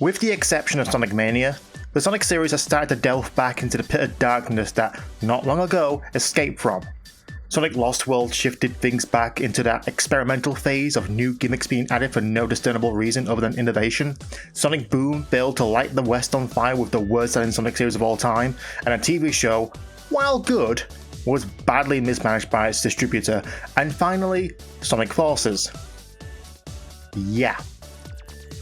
With the exception of Sonic Mania, the Sonic series has started to delve back into the pit of darkness that, not long ago, escaped from. Sonic Lost World shifted things back into that experimental phase of new gimmicks being added for no discernible reason other than innovation. Sonic Boom failed to light the West on fire with the worst-selling Sonic series of all time, and a TV show, while good, was badly mismanaged by its distributor. And finally, Sonic Forces. Yeah.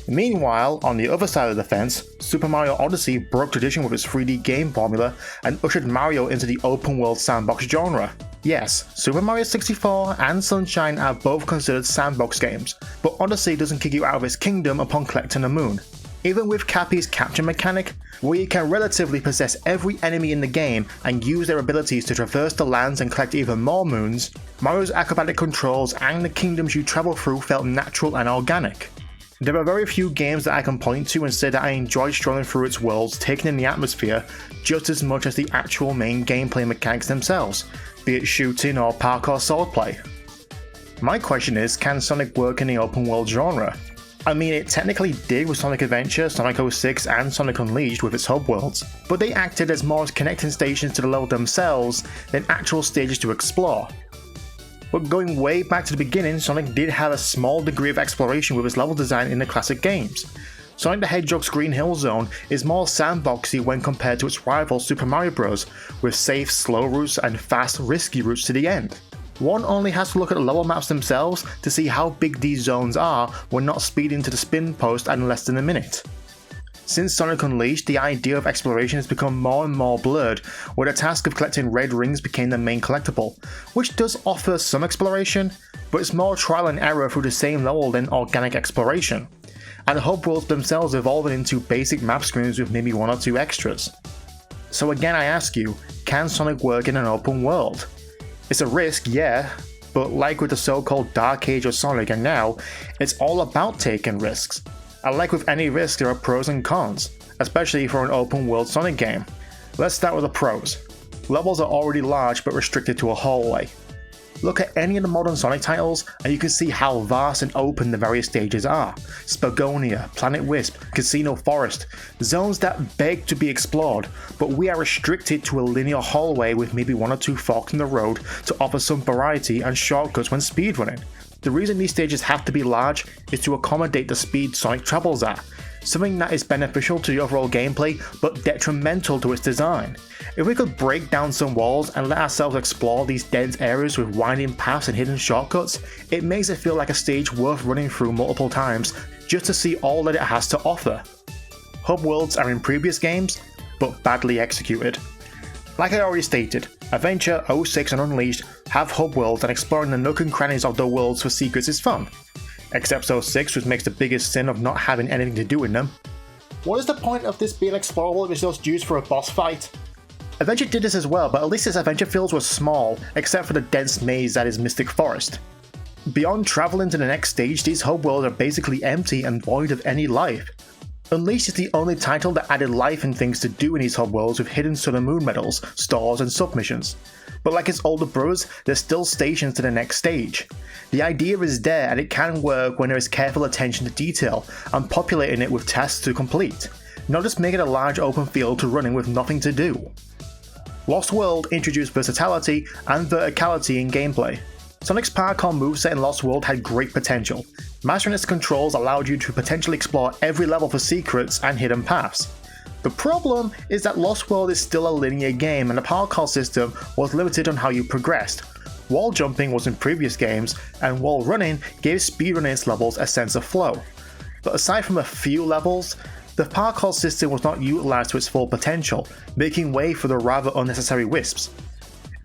Meanwhile, on the other side of the fence, Super Mario Odyssey broke tradition with its 3D game formula and ushered Mario into the open world sandbox genre. Yes, Super Mario 64 and Sunshine are both considered sandbox games, but Odyssey doesn't kick you out of its kingdom upon collecting a moon. Even with Cappy's capture mechanic, where you can relatively possess every enemy in the game and use their abilities to traverse the lands and collect even more moons, Mario's acrobatic controls and the kingdoms you travel through felt natural and organic. There are very few games that I can point to and say that I enjoyed strolling through its worlds, taking in the atmosphere just as much as the actual main gameplay mechanics themselves, be it shooting or parkour swordplay. My question is, can Sonic work in the open world genre? I mean, it technically did with Sonic Adventure, Sonic 06 and Sonic Unleashed with its hub worlds, but they acted as more connecting stations to the level themselves than actual stages to explore. But going way back to the beginning, Sonic did have a small degree of exploration with its level design in the classic games. Sonic the Hedgehog's Green Hill Zone is more sandboxy when compared to its rival Super Mario Bros, with safe, slow routes and fast, risky routes to the end. One only has to look at the level maps themselves to see how big these zones are when not speeding to the spin post in less than a minute. Since Sonic Unleashed, the idea of exploration has become more and more blurred, where the task of collecting red rings became the main collectible, which does offer some exploration, but it's more trial and error through the same level than organic exploration, and the hub worlds themselves evolving into basic map screens with maybe one or two extras. So again I ask you, can Sonic work in an open world? It's a risk, yeah, but like with the so-called Dark Age of Sonic and now, it's all about taking risks. And like with any risk, there are pros and cons, especially for an open world Sonic game. Let's start with the pros. Levels are already large but restricted to a hallway. Look at any of the modern Sonic titles and you can see how vast and open the various stages are. Spagonia, Planet Wisp, Casino Forest, zones that beg to be explored, but we are restricted to a linear hallway with maybe one or two forks in the road to offer some variety and shortcuts when speedrunning. The reason these stages have to be large is to accommodate the speed Sonic travels at, something that is beneficial to the overall gameplay but detrimental to its design. If we could break down some walls and let ourselves explore these dense areas with winding paths and hidden shortcuts, it makes it feel like a stage worth running through multiple times just to see all that it has to offer. Hub worlds are in previous games, but badly executed. Like I already stated, Adventure, 06 and Unleashed have hub worlds and exploring the nook and crannies of the worlds for secrets is fun. Except 06, which makes the biggest sin of not having anything to do in them. What is the point of this being explorable if it's just used for a boss fight? Adventure did this as well, but at least its adventure fields were small, except for the dense maze that is Mystic Forest. Beyond traveling to the next stage, these hub worlds are basically empty and void of any life. Unleashed is the only title that added life and things to do in these hub worlds with hidden Sun and Moon medals, stores and submissions. But like its older brothers, there's still stations to the next stage. The idea is there and it can work when there is careful attention to detail and populating it with tasks to complete, not just making a large open field to run in with nothing to do. Lost World introduced versatility and verticality in gameplay. Sonic's parkour moveset in Lost World had great potential. Mastering its controls allowed you to potentially explore every level for secrets and hidden paths. The problem is that Lost World is still a linear game and the parkour system was limited on how you progressed. Wall jumping was in previous games, and wall running gave speedrunning its levels a sense of flow. But aside from a few levels, the parkour system was not utilised to its full potential, making way for the rather unnecessary wisps.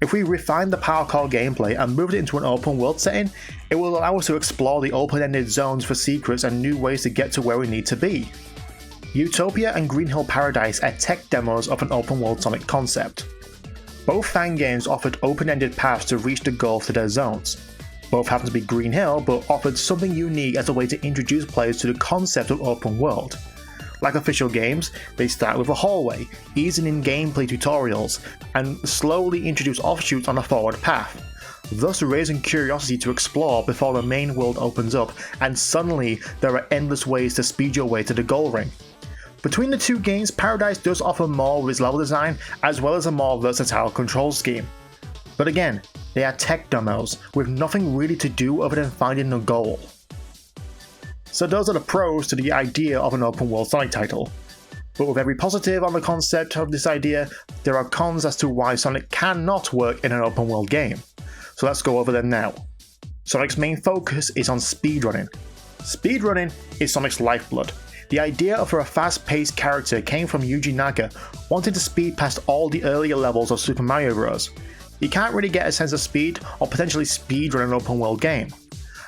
If we refine the parkour gameplay and move it into an open world setting, it will allow us to explore the open-ended zones for secrets and new ways to get to where we need to be. Utopia and Green Hill Paradise are tech demos of an open world Sonic concept. Both fan games offered open-ended paths to reach the goal to their zones. Both happened to be Green Hill, but offered something unique as a way to introduce players to the concept of open world. Like official games, they start with a hallway, easing in gameplay tutorials, and slowly introduce offshoots on a forward path, thus raising curiosity to explore before the main world opens up and suddenly there are endless ways to speed your way to the goal ring. Between the two games, Paradise does offer more with its level design as well as a more versatile control scheme. But again, they are tech demos with nothing really to do other than finding a goal. So those are the pros to the idea of an open world Sonic title. But with every positive on the concept of this idea, there are cons as to why Sonic cannot work in an open world game. So let's go over them now. Sonic's main focus is on speedrunning. Speedrunning is Sonic's lifeblood. The idea of a fast-paced character came from Yuji Naka wanting to speed past all the earlier levels of Super Mario Bros. You can't really get a sense of speed or potentially speedrun an open world game.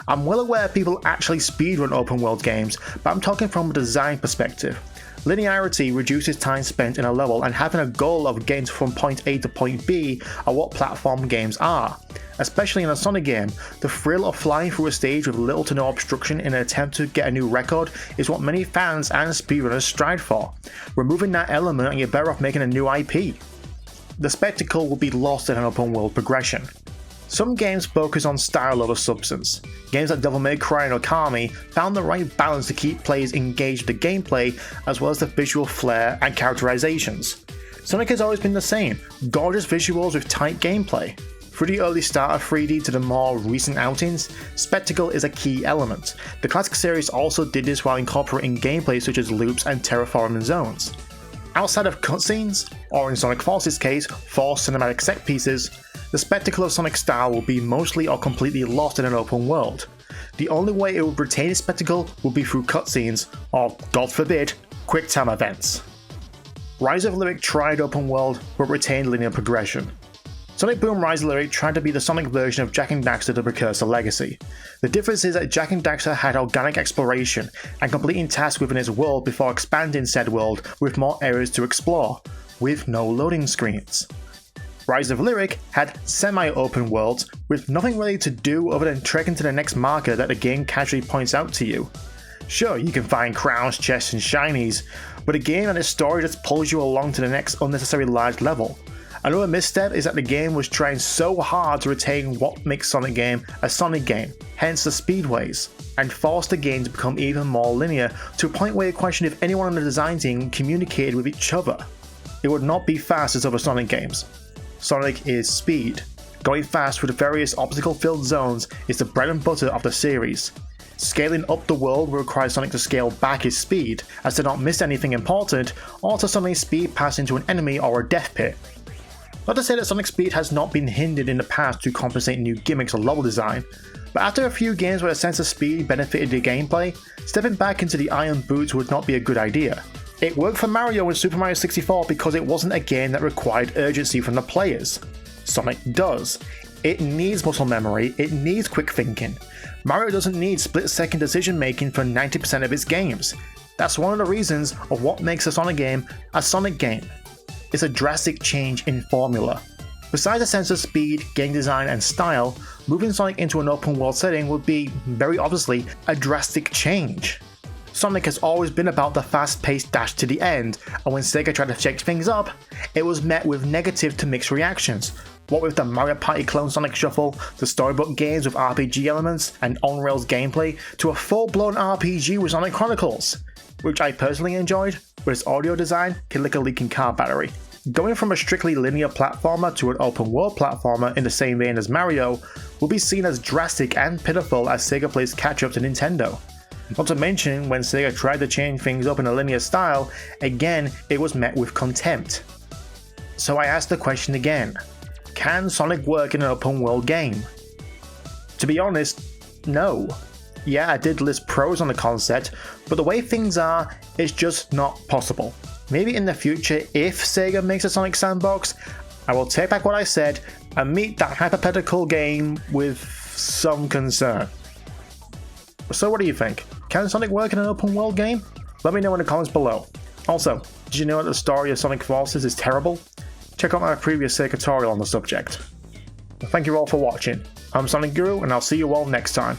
I'm well aware people actually speedrun open world games, but I'm talking from a design perspective. Linearity reduces time spent in a level, and having a goal of getting from point A to point B are what platform games are. Especially in a Sonic game, the thrill of flying through a stage with little to no obstruction in an attempt to get a new record is what many fans and speedrunners strive for. Removing that element and you're better off making a new IP. The spectacle will be lost in an open world progression. Some games focus on style over substance. Games like Devil May Cry and Okami found the right balance to keep players engaged with the gameplay as well as the visual flair and characterizations. Sonic has always been the same, gorgeous visuals with tight gameplay. Through the early start of 3D to the more recent outings, spectacle is a key element. The classic series also did this while incorporating gameplay such as loops and terraforming zones. Outside of cutscenes, or in Sonic Force's case, 4 cinematic set pieces, the spectacle of Sonic's style will be mostly or completely lost in an open world. The only way it would retain its spectacle would be through cutscenes, or, God forbid, quick-time events. Rise of Lyric tried open world, but retained linear progression. Sonic Boom Rise of Lyric tried to be the Sonic version of Jak and Daxter the Precursor Legacy. The difference is that Jak and Daxter had organic exploration and completing tasks within its world before expanding said world with more areas to explore, with no loading screens. Rise of Lyric had semi-open worlds with nothing really to do other than trekking to the next marker that the game casually points out to you. Sure, you can find crowns, chests and shinies, but a game and its story just pulls you along to the next unnecessary large level. Another misstep is that the game was trying so hard to retain what makes Sonic game a Sonic game, hence the speedways, and forced the game to become even more linear to a point where you question if anyone on the design team communicated with each other. It would not be fast as other Sonic games. Sonic is speed. Going fast through the various obstacle-filled zones is the bread and butter of the series. Scaling up the world will require Sonic to scale back his speed, as to not miss anything important, or to suddenly speed past into an enemy or a death pit. Not to say that Sonic's speed has not been hindered in the past to compensate new gimmicks or level design, but after a few games where a sense of speed benefited the gameplay, stepping back into the iron boots would not be a good idea. It worked for Mario in Super Mario 64 because it wasn't a game that required urgency from the players. Sonic does. It needs muscle memory, it needs quick thinking. Mario doesn't need split-second decision making for 90% of its games. That's one of the reasons of what makes a Sonic game a Sonic game. It's a drastic change in formula. Besides a sense of speed, game design and style, moving Sonic into an open world setting would be, very obviously, a drastic change. Sonic has always been about the fast-paced dash to the end, and when Sega tried to shake things up, it was met with negative to mixed reactions. What with the Mario Party clone Sonic Shuffle, to storybook games with RPG elements and on-rails gameplay, to a full-blown RPG with Sonic Chronicles, which I personally enjoyed, but its audio design can lick a leaking car battery. Going from a strictly linear platformer to an open world platformer in the same vein as Mario will be seen as drastic and pitiful as Sega plays catch up to Nintendo. Not to mention, when Sega tried to change things up in a linear style, again it was met with contempt. So I ask the question again, can Sonic work in an open world game? To be honest, no. Yeah, I did list pros on the concept, but the way things are, it's just not possible. Maybe in the future, if Sega makes a Sonic sandbox, I will take back what I said and meet that hypothetical game with some concern. So what do you think? Can Sonic work in an open world game? Let me know in the comments below. Also, did you know that the story of Sonic Forces is terrible? Check out my previous SEGATORIAL on the subject. Thank you all for watching. I'm Sonicguru and I'll see you all next time.